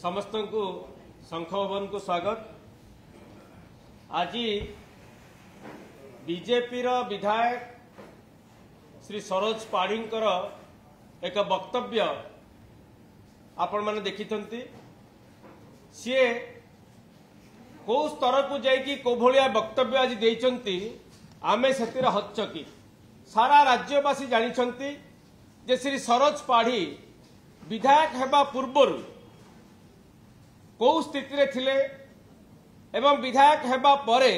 समस्त को शंख भवन को स्वागत। आज बीजेपी विधायक श्री सरोज पाढ़ींकर एक वक्तव्य आपण मैंने देखी सी को स्तर को जाकि को भाया वक्तव्य आज देइचंती आमे सेतिर हच्चकी सारा राज्यवासी जानिछंती जे श्री सरोज पाढ़ी विधायक हेबा पूर्वरु को स्थिति रे थिले एवं विधायक हेबा परे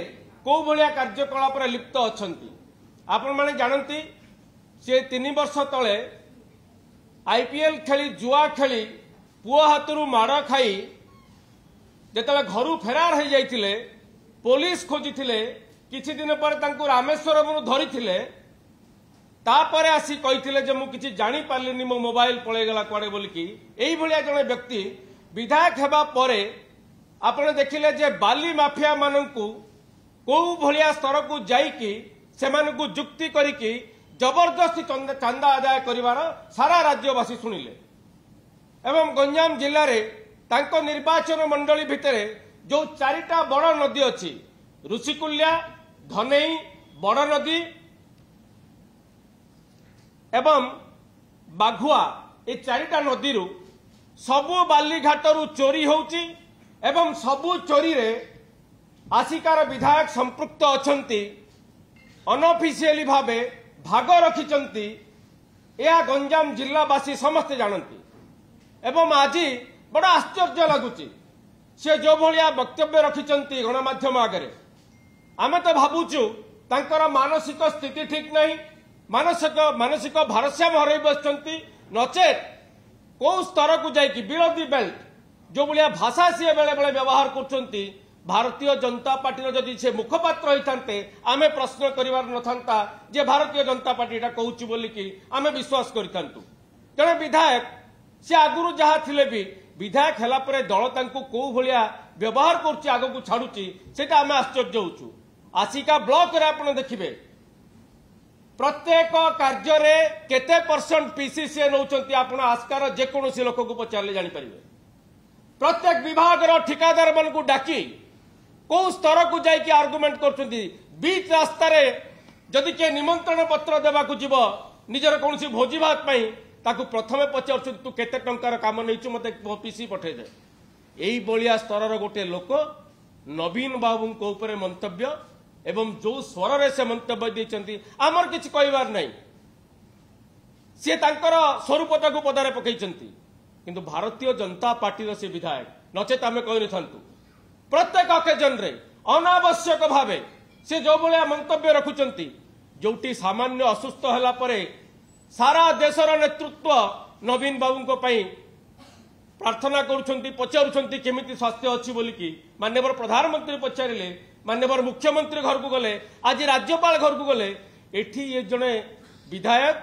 को भाया कार्यकलाप लिप्त अछंती। आपण माने जानती से 3 वर्ष तले आईपीएल खेली जुआ खेली पुओ हाथरू माड़ खाई जेतले घरू फेरार हो जाइतिले पुलिस खोजिथिले किछि दिन पर तांको रामेश्वरम धरिथिले तापरे आसी कहिथिले जे मु किछि जानि पारलिनी मो मोबाइल पळे गला कोडे बोलिकी एई भलिया जने व्यक्ति विधायक हेबा परे आपण देखिले जे बाली माफिया माननकु को भलिया स्तर को जाइकी सेमानकु जुक्ति करिकी जबरदस्ती चांदा आदाय करिवार सारा राज्यवासी शुणिले एवं गंजाम जिले में तांको निर्वाचन मंडली भितर जो 4टा बड़ नदी अच्छी ऋषिकुल्या धनेई बड़ नदी एवं बाघुआ ये 4टा नदी सबु बालीघाटू चोरी होउची एवं सबु चोरी रे आसिकार विधायक संपृक्त अछंती अनऑफिशियली भावे भाग रखिचंती या गंजाम जिलावासी समस्ते जानती एवं आज बड़ा आश्चर्य लगुच से जो भाया वक्तव्य रखिचंती गणमाध्यम आगे आमे तो भावुचु तांकर मानसिक स्थिति ठीक नहीं मानसिक भारसाम्य हरई बसचंती नचेत को स्तर को जाइकी विरोधी बेल्ट जो भाया भाषा सी बेले बेले व्यवहार करचंती भारतीय जनता पार्टी जदि से मुखपात्र होते आमे प्रश्न करिवार नथांता जे भारतीय जनता पार्टी एटा कहूची बोलिकी आमे विश्वास करितांतु। जने विधायक से आगुरु जहा थिले भी विधायक हेला परे दल तांको को भलिया व्यवहार करछि आगो को छाडुची सेटा आमे आश्चर्य होउछु। आसिका ब्लॉक रे आपण देखिबे प्रत्येक कार्य रे केते परसेंट पीसीसी नउचंती आपण आस्कार जे कोनोसी लोक को पचारले जानि परिबे। प्रत्येक विभाग रो ठिकादार मन को डाकी को स्तर को जाइए आर्गुमेंट करछंती बीच रास्ता रे जदि के निमंत्रण पत्र देवा को जीव निजर कौन भोजी भात पाई ताकू प्रथमे पचार तू केते टंकार काम नहीं मते पीसी पठे दे यही बलिया स्तर गोटे लोक नवीन बाबू को ऊपर मंतव्य एवं जो स्वर रे से मंतव्य देचंती आमर किछि कहबार नहीं से तांकर स्वरूपता को पदारे पकईचंती किंतु भारतीय जनता पार्टी से विधायक नचेत आमे कहि नथांतु प्रत्येक अकेजन रे अनावश्यक भावे से जो भाया मंतव्य रखुचंती जोटी सामान्य असुस्थ होला परे सारा देशर नेतृत्व नवीन बाबू को पई प्रार्थना करुछंती पचारुछंती केमिति स्वास्थ्य अच्छी बोलिकी माननीय प्रधानमंत्री पचारिले माननीय मुख्यमंत्री घर को गले आज राज्यपाल घर को गले एठी ये जने विधायक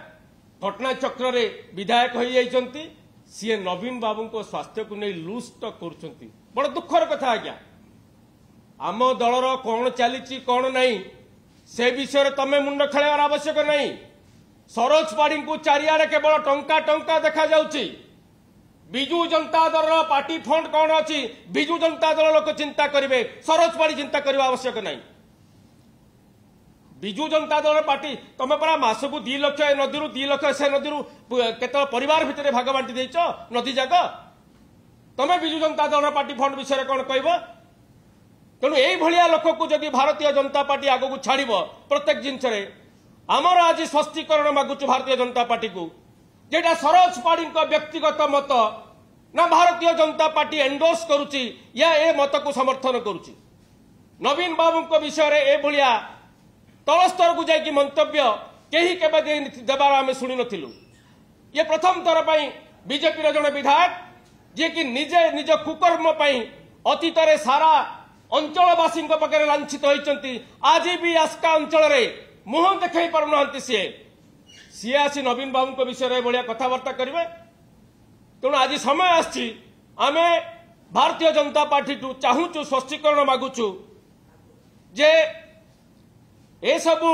घटना चक्र रे विधायक हो जाइछंती सी नवीन बाबू को स्वास्थ्य को नहीं लूस्ट करुछंती बड़ दुखर कथा आज्ञा आम दलर कौन चली कौन नहीं से विषय तमें मुंड खेलार आवश्यक नहीं। सरोज पाढ़ी को चारिआडे केवल टंका टंका देखा जाउची बिजू जनता दल पार्टी फंड कौन अच्छी बिजू जनता दल लोक चिंता करेंगे सरोज पाढ़ी चिंता करने आवश्यक नहीं। बिजू जनता दल पार्टी तुम परा मासकू 2 लाख नदी 2 लाख से नदी केत परिवार भितर भाग बांटी देच नदी जाक तमें बिजू जनता दल पार्टी फंड विषय कौन कह तेणु यही भाया लोक को जदि भारतीय जनता पार्टी आग को छाड़ प्रत्येक जिनस आमर आज स्पष्टीकरण मागुचु भारतीय जनता पार्टी को जेटा सरोज पाढ़ी व्यक्तिगत मत ना भारतीय जनता पार्टी एंडोर्स करुची या ए मत को समर्थन करुची नवीन बाबू विषय ए भाया तल स्तर को जाकि मंतव्य कहीं केबे देवार आम शुणी नथिलु ये प्रथम थर पर बीजेपी जड़े विधायक जे कि निजे निज कुकर्म अतीत सारा अंचलवासी पाखे लांछित होती आज भी आस्का अंचल मुह देखई पारना सी आसी नवीन बाबू विषय भाया कथबार्ता करेंगे। तेणु आज समय आम भारतीय जनता पार्टी चाहूचु स्पष्टीकरण मागुचु जे ए सबू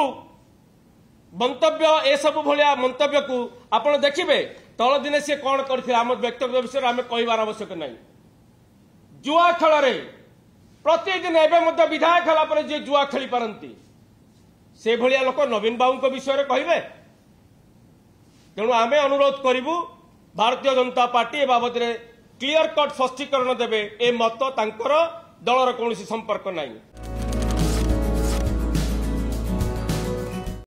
मंतव्य ए सबू भाया मंतव्य को आपड़ देखिए तल दिने सी कौन करते आम व्यक्तिगत विषय आम कहबार आवश्यक नहीं जुआ खेल प्रतिदिन एवं विधायक है जी जुआ खेली पारती से भाया लोक नवीन बाबू विषय कहे तेणु आम अनुरोध करूँ भारतीय जनता पार्टी ए बाबद क्लियर कट स्पष्टीकरण देवे ए मत तांकर दलर कौन संपर्क नहीं।